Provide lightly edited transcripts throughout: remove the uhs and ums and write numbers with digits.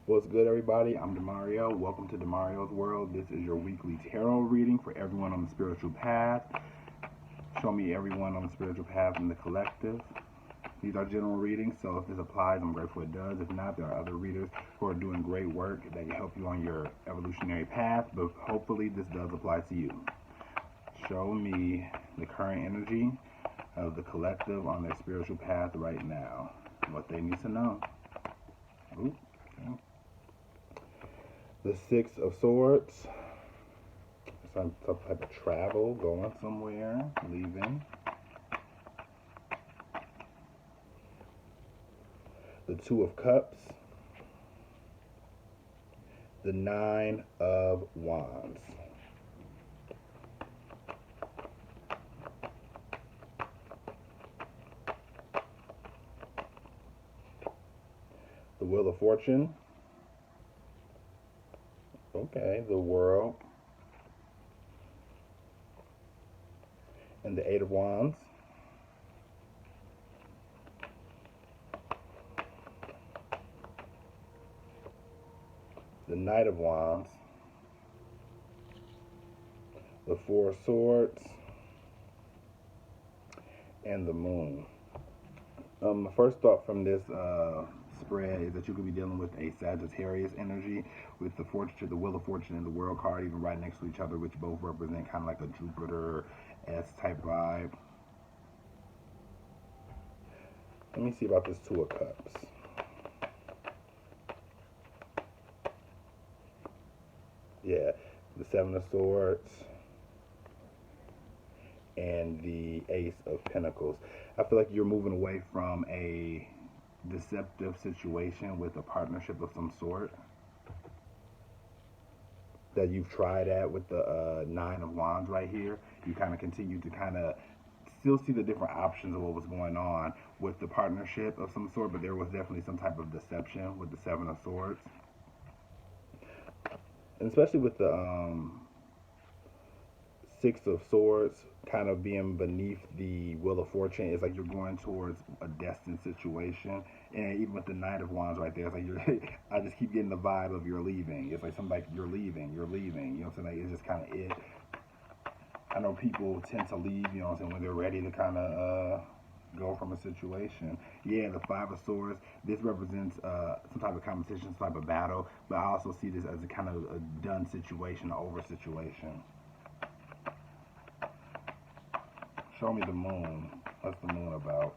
What's good, everybody? I'm Demario. Welcome to Demario's World. This is your weekly tarot reading for everyone on the spiritual path. Show me everyone on the spiritual path in the collective. These are general readings, so if this applies, I'm grateful it does. If not, there are other readers who are doing great work that can help you on your evolutionary path, but hopefully this does apply to you. Show me the current energy of the collective on their spiritual path right now. What they need to know. Ooh, okay. The Six of Swords. Some type of travel, going somewhere, leaving. The Two of Cups. The Nine of Wands. The Wheel of Fortune. Okay, the World. And the Eight of Wands. The Knight of Wands. The Four of Swords. And the Moon. The first thought from this spread is that you could be dealing with a Sagittarius energy with the fortune, the Wheel of Fortune, and the World card even right next to each other, which both represent kind of like a Jupiter-esque type vibe. Let me see about this Two of Cups. Yeah, the Seven of Swords and the Ace of Pentacles. I feel like you're moving away from a deceptive situation with a partnership of some sort that you've tried at with the Nine of Wands right here. You kind of continue to kind of still see the different options of what was going on with the partnership of some sort, but there was definitely some type of deception with the Seven of Swords. And especially with the Six of Swords kind of being beneath the Wheel of Fortune, it's like you're going towards a destined situation. And even with the Knight of Wands right there, it's like you're I just keep getting the vibe of you're leaving. It's like something like you're leaving, you know what I'm saying? Like, it's just kind of it. I know people tend to leave, you know what I'm saying, when they're ready to kind of go from a situation. Yeah, the Five of Swords, this represents some type of competition, some type of battle, but I also see this as a kind of a done situation, an over situation. Show me the Moon. What's the Moon about?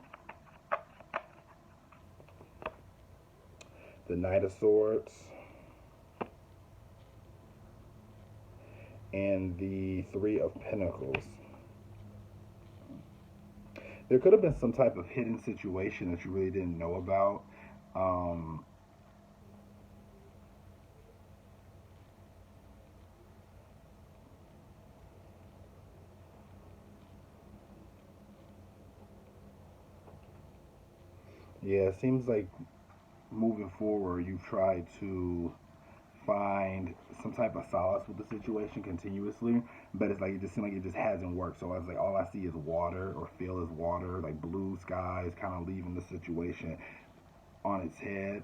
The Knight of Swords and the Three of Pentacles. There could have been some type of hidden situation that you really didn't know about. Yeah, it seems like moving forward, you've tried to find some type of solace with the situation continuously, but it's like it just seems like it just hasn't worked. So I was like, all I see is water or feel is water, like blue skies, kind of leaving the situation on its head,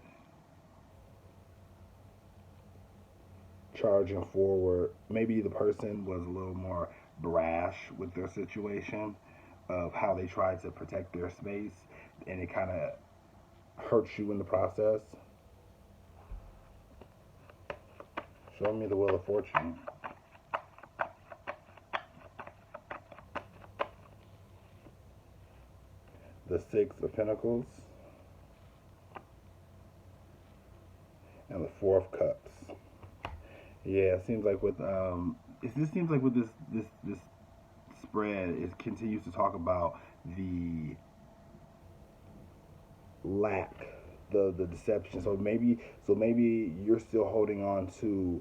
charging forward. Maybe the person was a little more brash with their situation of how they tried to protect their space, and it kind of hurts you in the process. Show me the Wheel of Fortune. The Six of Pentacles. And the Four of Cups. Yeah, it seems like with it just seems like with this spread, it continues to talk about the lack, the deception. So maybe you're still holding on to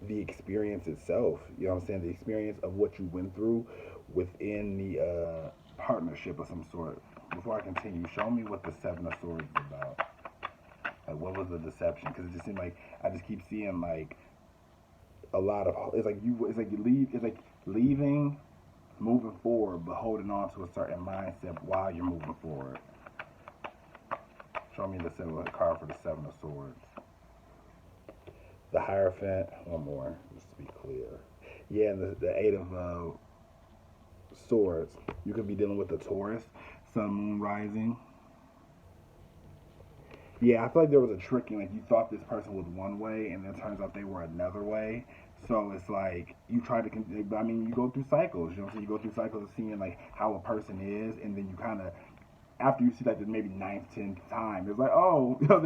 the experience itself. You know what I'm saying? The experience of what you went through within the partnership of some sort. Before I continue, show me what the Seven of Swords is about. Like, what was the deception? Because it just seemed like I just keep seeing like a lot of it's like leaving, moving forward, but holding on to a certain mindset while you're moving forward. Show me the card for the Seven of Swords. The Hierophant, one more, just to be clear. Yeah, and the Eight of Swords. You could be dealing with the Taurus, Sun, Moon, Rising. Yeah, I feel like there was a tricking. Like you thought this person was one way, and then it turns out they were another way. So it's like you try to. I mean, you go through cycles. You know what I'm saying? You go through cycles of seeing like how a person is, and then you kind of after you see like the maybe ninth, 10th time, it's like, oh, you know,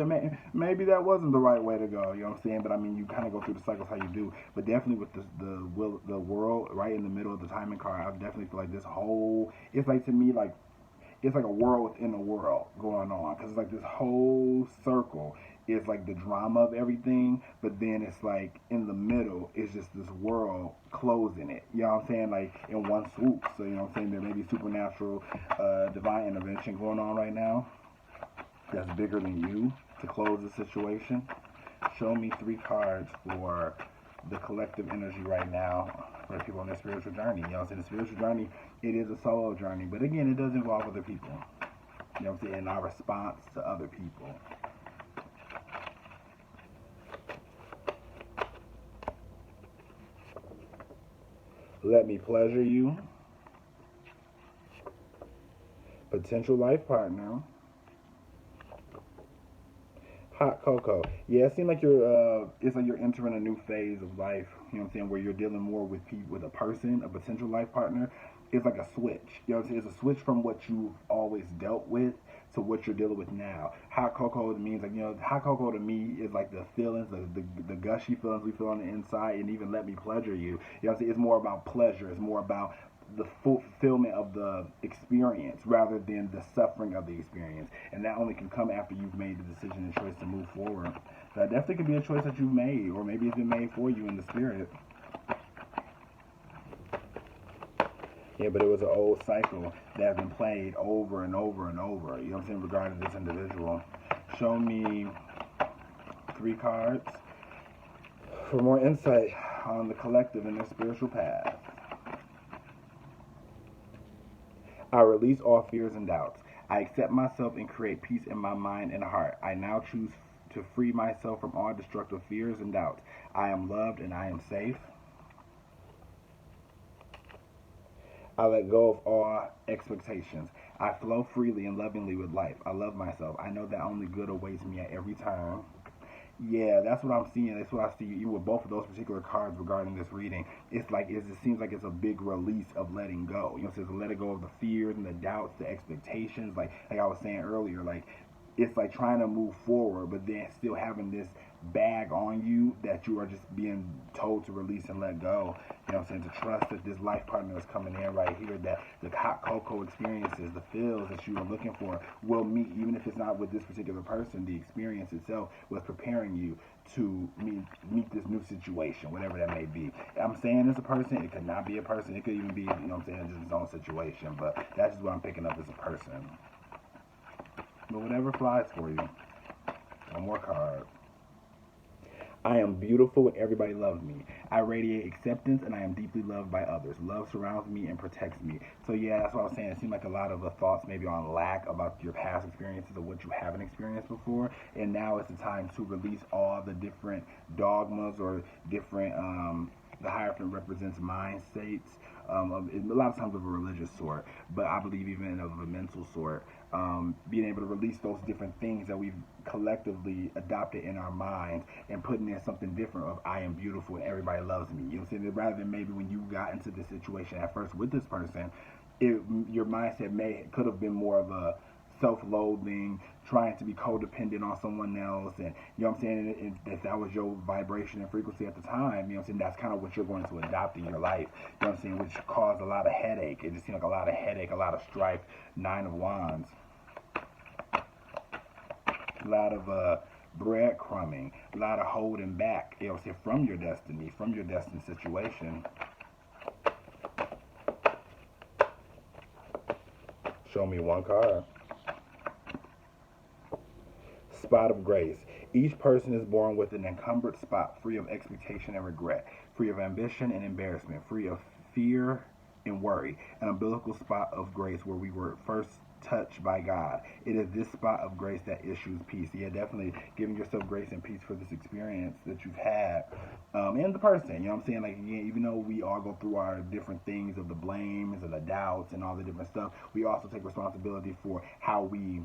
maybe that wasn't the right way to go. You know what I'm saying? But I mean, you kind of go through the cycles how you do. But definitely with the world right in the middle of the timing card, I definitely feel like this whole it's like to me like it's like a world within a world going on because it's like this whole circle is like the drama of everything, but then it's like in the middle it's just this world closing it. You know what I'm saying? Like in one swoop. So you know what I'm saying? There may be supernatural, divine intervention going on right now that's bigger than you to close the situation. Show me 3 cards for the collective energy right now for people on their spiritual journey. You know what I'm saying? The spiritual journey, it is a solo journey, but again, it does involve other people. You know what I'm saying? And our response to other people. Let me pleasure you. Potential life partner. Hot cocoa. Yeah, it seems like it's like you're entering a new phase of life. You know what I'm saying? Where you're dealing more with people, with a person, a potential life partner. It's like a switch. You know what I'm saying? It's a switch from what you've always dealt with to what you're dealing with now. Hot cocoa means like, you know, hot cocoa to me is like the feelings, the gushy feelings we feel on the inside, and even let me pleasure you. You know what I'm saying? It's more about pleasure. It's more about the fulfillment of the experience rather than the suffering of the experience. And that only can come after you've made the decision and choice to move forward. That definitely could be a choice that you've made, or maybe it's been made for you in the spirit. Yeah, but it was an old cycle that has been played over and over and over. You know what I'm saying? Regarding this individual. Show me 3 cards for more insight on the collective and their spiritual path. I release all fears and doubts. I accept myself and create peace in my mind and heart. I now choose to free myself from all destructive fears and doubts. I am loved and I am safe. I let go of all expectations. I flow freely and lovingly with life. I love myself. I know that only good awaits me at every turn. Yeah, that's what I'm seeing. That's what I see even with both of those particular cards regarding this reading. It's like it seems like it's a big release of letting go. You know, so let it go of the fears and the doubts, the expectations. Like I was saying earlier, like it's like trying to move forward, but then still having this bag on you that you are just being told to release and let go. You know what I'm saying? To trust that this life partner is coming in right here, that the hot cocoa experiences, the feels that you are looking for will meet, even if it's not with this particular person, the experience itself was preparing you to meet this new situation, whatever that may be. I'm saying it's a person, it could not be a person, it could even be, you know what I'm saying, just its own situation, but that's just what I'm picking up as a person. But whatever flies for you. One more card. I am beautiful and everybody loves me. I radiate acceptance and I am deeply loved by others. Love surrounds me and protects me. So yeah, that's what I was saying. It seemed like a lot of the thoughts maybe on lack about your past experiences or what you haven't experienced before. And now is the time to release all the different dogmas or different the Hierophant represents mind states, a lot of times of a religious sort, but I believe even of a mental sort. Being able to release those different things that we've collectively adopted in our minds and putting in something different of I am beautiful and everybody loves me. You know what I'm saying? Rather than maybe when you got into this situation at first with this person, your mindset could have been more of a self-loathing, trying to be codependent on someone else, and you know what I'm saying. And if that was your vibration and frequency at the time, you know what I'm saying. That's kind of what you're going to adopt in your life. You know what I'm saying, which caused a lot of headache. It just seemed like a lot of headache, a lot of strife. 9 of Wands, a lot of breadcrumbing, a lot of holding back. You know what I'm saying, from your destiny, from your destined situation. Show me 1 card. Spot of grace. Each person is born with an encumbered spot, free of expectation and regret, free of ambition and embarrassment, free of fear and worry. An umbilical spot of grace where we were first touched by God. It is this spot of grace that issues peace. Yeah, definitely giving yourself grace and peace for this experience that you've had, and the person. You know what I'm saying? Like, again, even though we all go through our different things of the blames and the doubts and all the different stuff, we also take responsibility for how we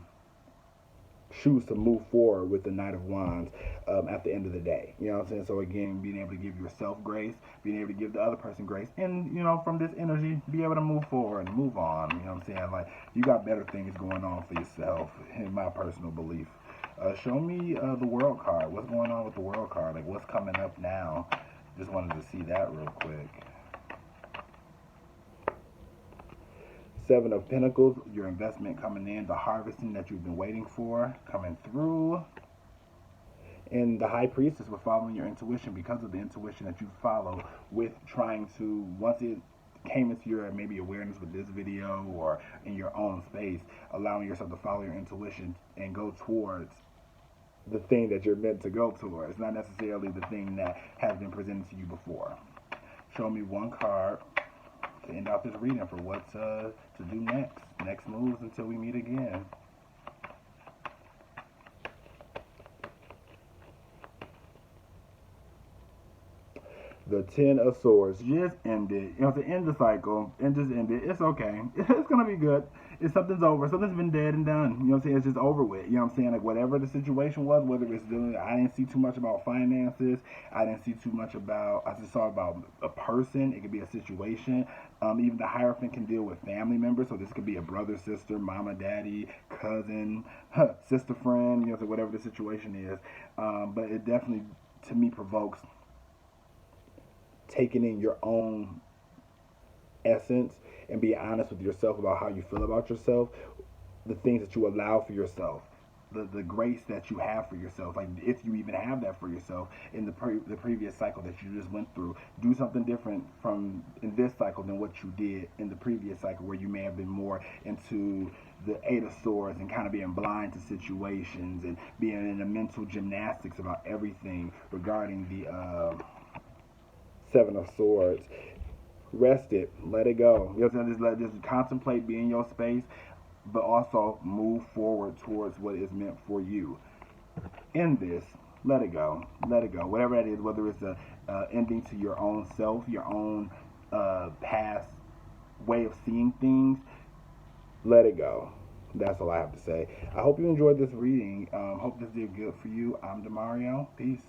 choose to move forward with the Knight of Wands at the end of the day. You know what I'm saying? So again, being able to give yourself grace, being able to give the other person grace, and from this energy, be able to move forward and move on. You know what I'm saying? Like, you got better things going on for yourself, in my personal belief. Show me the World card. What's going on with the World card? Like, what's coming up now? Just wanted to see that real quick. Seven of Pentacles, your investment coming in, the harvesting that you've been waiting for coming through. And the High Priestess, with following your intuition, because of the intuition that you follow with trying to, once it came into your maybe awareness with this video or in your own space, allowing yourself to follow your intuition and go towards the thing that you're meant to go towards, not necessarily the thing that has been presented to you before. Show me one card to end off this reading for what to do next moves until we meet again. The Ten of Swords just ended. To end the cycle and just end it. It's okay. It's gonna be good. If something's over, something's been dead and done. You know what I'm saying? It's just over with. You know what I'm saying? Like, whatever the situation was, whether it's doing, I didn't see too much about finances. I didn't see too much about. I just saw about a person. It could be a situation. Even the Hierophant can deal with family members. So this could be a brother, sister, mama, daddy, cousin, sister, friend. So whatever the situation is. But it definitely, to me, provokes taking in your own essence and be honest with yourself about how you feel about yourself, the things that you allow for yourself, the grace that you have for yourself, like if you even have that for yourself in the previous cycle that you just went through. Do something different from in this cycle than what you did in the previous cycle, where you may have been more into the Eight of Swords and kind of being blind to situations and being in a mental gymnastics about everything regarding the Seven of Swords. Rest it, let it go. You know what I'm saying? Just contemplate, be in your space, but also move forward towards what is meant for you. In this, let it go, let it go. Whatever that is, whether it's a ending to your own self, your own past way of seeing things, let it go. That's all I have to say. I hope you enjoyed this reading. Hope this did good for you. I'm Demario. Peace.